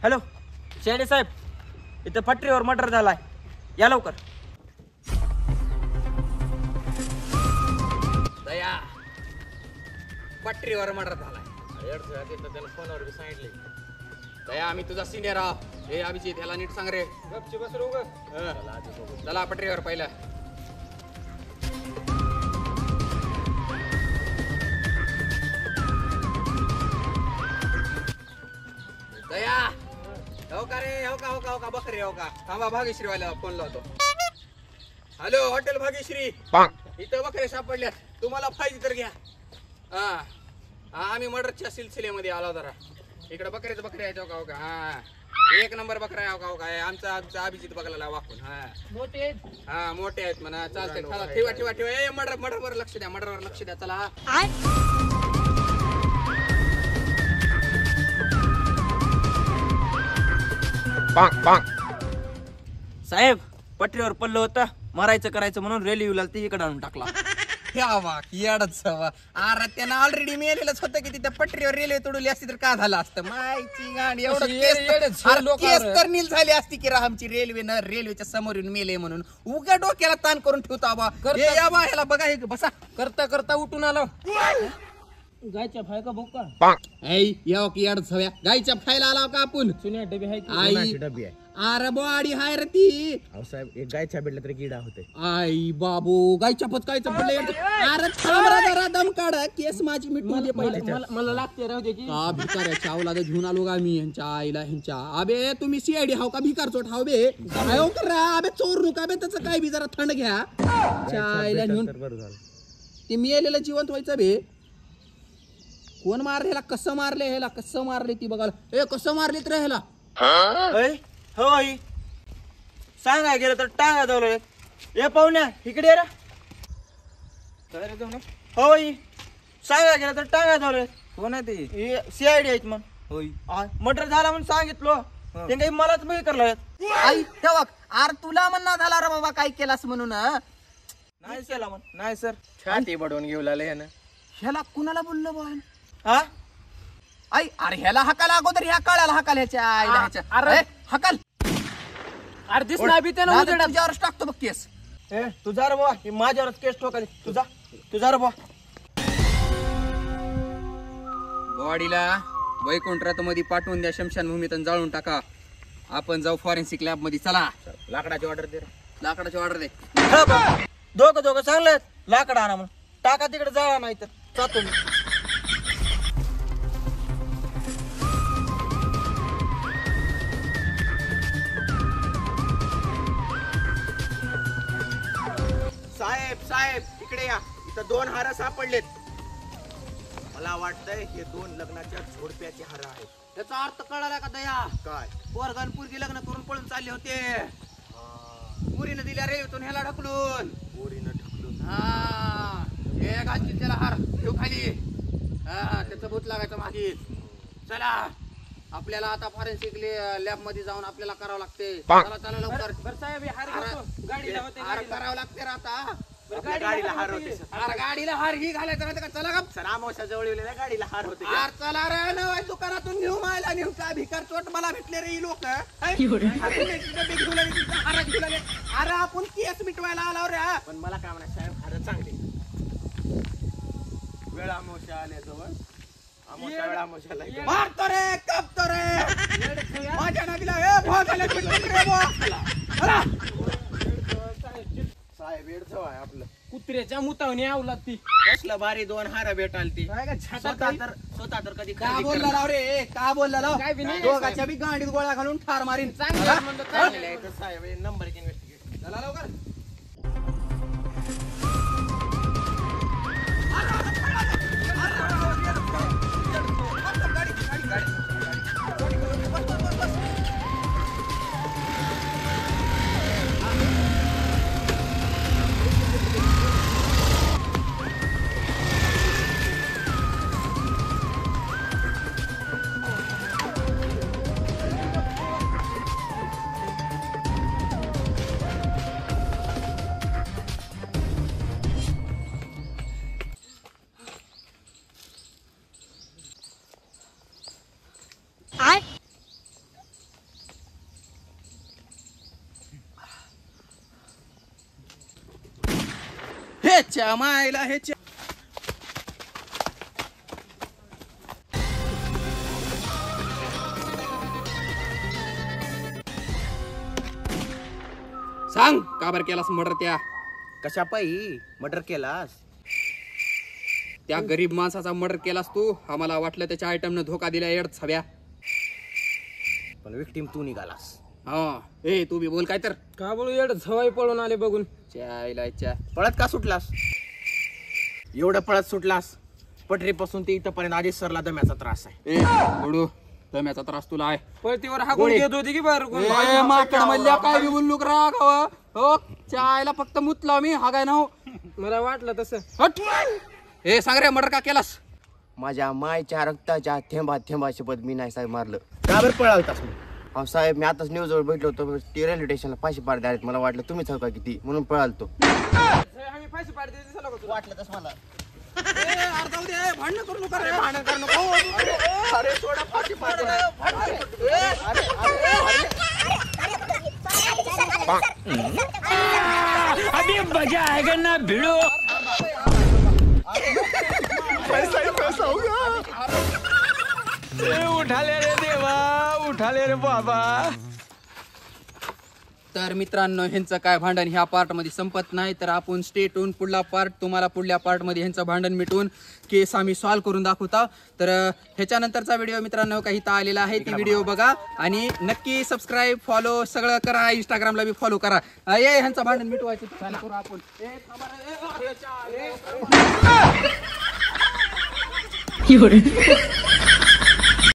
Hello Shede साहेब, इथं पटरीवर murder झालाय, या लवकर. दया पटरीवर मर्डर झालाय. त्याला फोनवर बी सांगितले. दया आम्ही तुझा सिनियर आहोत. हे अभिजित याला नीट सांग रे. गपची बस रे उगाच. चला पटरीवर पहिला. दया हो का रे, हो का बकरे हो का. थांबा भाग्यश्री वाल्याला फोन लावतो. हॅलो हॉटेल भाग्यश्री, इथं बकरे सापडल्यात, तुम्हाला पाहिजे तर घ्या. हा आम्ही मर्डरच्या सिलसिलेमध्ये आलो जरा. इकडे बकरे आहेत हो का. हा एक नंबर बकरा आहे हो का. आमचा अभिजित बघायला वाकून. हा मोठे आहेत म्हणा. चालतंय चला ठेवा. मर्डरवर लक्ष द्या. चला साहेब पटरीवर पडलं होतं, मारायचं करायचं म्हणून रेल्वेला ते इकडे आणून टाकला. अरे त्यानं ऑलरेडी मेलेलंच होतं की तिथे पटरीवर रेल्वे तोडली असती तर काय झालं असतं. माहिती गाडी एवढं केस तर नील झाली असती की आमची रेल्वेच्या समोर येऊन मेले म्हणून. उगा डोक्याला ताण करून ठेवतो बा. ह्याला बघा हे बसा. करता उठून आलो. गायच्या फाय का भोका गायच्या फायला आला का आपण. चुन्या डबी आहे. अरे बॉडी हाय रे ती. साहेब एक गायच्या भेटला तरी किडा होते. आई बाबू गायच्या पचकायचं पडलं. अरे थांब जरा दम काढा. केस माझी मिटून दे पहिले. मला लागते राहू दे की. का भिकाऱ्याच्या अवलाद घेऊन आलो का मी ह्यांच्या आईला ह्यांच्या. अबे तुम्ही सीआयडी हाव का भिकार चोट हाव बे. अबे चोर नुका बे. त्याचं काय बी जरा थंड घ्या. आईला घेऊन ते मेलेलं जिवंत व्हायचं बे. कोण मारले ह्याला, कसं मारले ती बघायला. ए कसं मारलेत रे ह्याला. होय सांगाय गेलं तर टांगा जावलं. ए पाहुण्या इकडे रे. होय सांगाय गेलं तर टांगा जावलं. कोण आहे ते. सीआयडी आहेत मग. होय मर्डर झाला म्हणून सांगितलं. ते काही मलाच मी करलं. आई तेव्हा अरे तुला म्हणणं झाला रे बाबा काय केलास म्हणून. नाही केला म्हण. नाही सर छाती बडवून घेऊ लागले ह्यानं. ह्याला कुणाला बोललो बा. हा आई अरे ह्याला हकाला अगोदर ह्या कळाला हकाल ह्याच्या आईला ह्याच्या. अरे हकाल अरे दिसला बी त्यानं उजेडात. तुझ्यावरच टाकतो बघ केस. तुझा रे बुवा माझ्यावरच केस ठोकाली. तुझा रे बुवा. बॉडीला वैकुंठ मध्ये पाठवून द्या. शमशानभूमीत जाळून टाका. आपण जाऊ फॉरेन्सिक लॅब मध्ये. चला लाकडाची ऑर्डर दे. लाकडाची ऑर्डर दे. दोघं चांगले लाकड आणा म्हणून टाका तिकडे जाळा. नाही तर जातो मी. साहेब इकडे या. इथं 2 हार सापडलेत. मला वाटतंय हे 2 लग्नाच्या जोडप्याचे हार आहेत. त्याचा अर्थ कळाला का दया. काय पोरगण पोरगी लग्न करून पळून चालले होते. पुरीनं दिल्या रेल्वेतून ह्याला ढकलून. पोरीनं ढकलून. हा हे घालतील त्याला हार ठेव खाली. हा त्याचं भूत लागायचं मागे. चला आपल्याला आता फॉरेन्सिक लॅब मध्ये जाऊन आपल्याला करावं लागते. चला लवकर. हार करावं लागते आता. गाडीला हार होते. गाडीला हार ही घालायचं का. चला का सर आमोशा जवळ गाडीला हार होते. चला रे नवा दुकानातून घेऊ मायला नेऊ का. भिकार चोट मला भेटले रे लोक. अरे आपण केस मिटवायला आलो रे. पण मला काय म्हणा साहेब हार चांगले. वेळ आमोशा आल्याजवळ आमोशाला मारतो रे कापतो रे माझ्या नागीला. साहेब वेळ जवळ आहे आपलं. कुत्र्याच्या मुतावणी आवला ती. कसलं भारी 2 हार भेटाल ती. स्वतः तर कधी का बोलला राव रे. का बोलला राव. दोघाच्या बी गाडीत गोळ्या घालून ठार मारीन. चांगले साहेब नंबर इन्व्हेस्टिगेट. चला लवकर. ह्याच्या मायला ह्याच्या सांग का बरं केलास मर्डर त्या कशा पायी मर्डर केलास? त्या गरीब माणसाचा मर्डर केलास तू. आम्हाला वाटलं त्याच्या आयटमनं धोका दिला एड हव्या. पण विक्टीम तू निघालास. हा ए तू बी बोल काय तर. का बोलू एवढं झवाई पळून आले बघून. पळत का सुटलास? एवढं पळत सुटलास पटरीपासून ते इथपर्यंत आधीच सरला दम्याचा त्रास आहे. ए बडू दम्याचा त्रास तुला आहे. पळतीवर हाकून घेत होती की बाहेर कोण. ए, माकड मल्ल्या काय बी बोलू करा गावा. हो चायला फक्त मुतला मी हा काय ना हो. मला वाटलं तसं. हट. ए सांग रे मर्डर का केलास? माझ्या मायच्या रक्ताच्या थेंबा थेंबासोबत मी नाही साहेब मारलं. का बरं पळालतास? अहो साहेब मी आताच न्यूजवर भेटलो होतो ती रेल्वे स्टेशनला फाशी पाडले आहेत. मला वाटलं तुम्हीच हो का किती म्हणून पळालतो. आम्ही फाशी पाडते दिसला का तुला? वाटलं तस मला. भांडण करू नका रे. भांडण करू नको. अरे सोडा फाशी पाडू. अभी मजा आएगा ना भिड़ो. उठाले रे देवा, उठाले रे बाबा. तर मित्रांनो ह्यांचं काय भांडण ह्या पार्ट मध्ये संपत नाही. तर आपण स्टेट होऊन पुढला पार्ट तुम्हाला पुढल्या पार्ट मध्ये ह्यांचं भांडण मिटवून केस आम्ही सॉल्व्ह करून दाखवता. तर ह्याच्यानंतरचा व्हिडिओ मित्रांनो काही इथं आलेला आहे ती व्हिडिओ बघा आणि नक्की सबस्क्राईब फॉलो सगळं करा. इंस्टाग्रामला बी फॉलो करा. ये ह्यांचं भांडण मिटवायचं चालू करू आपण. ए, थांबा रे. ए, You're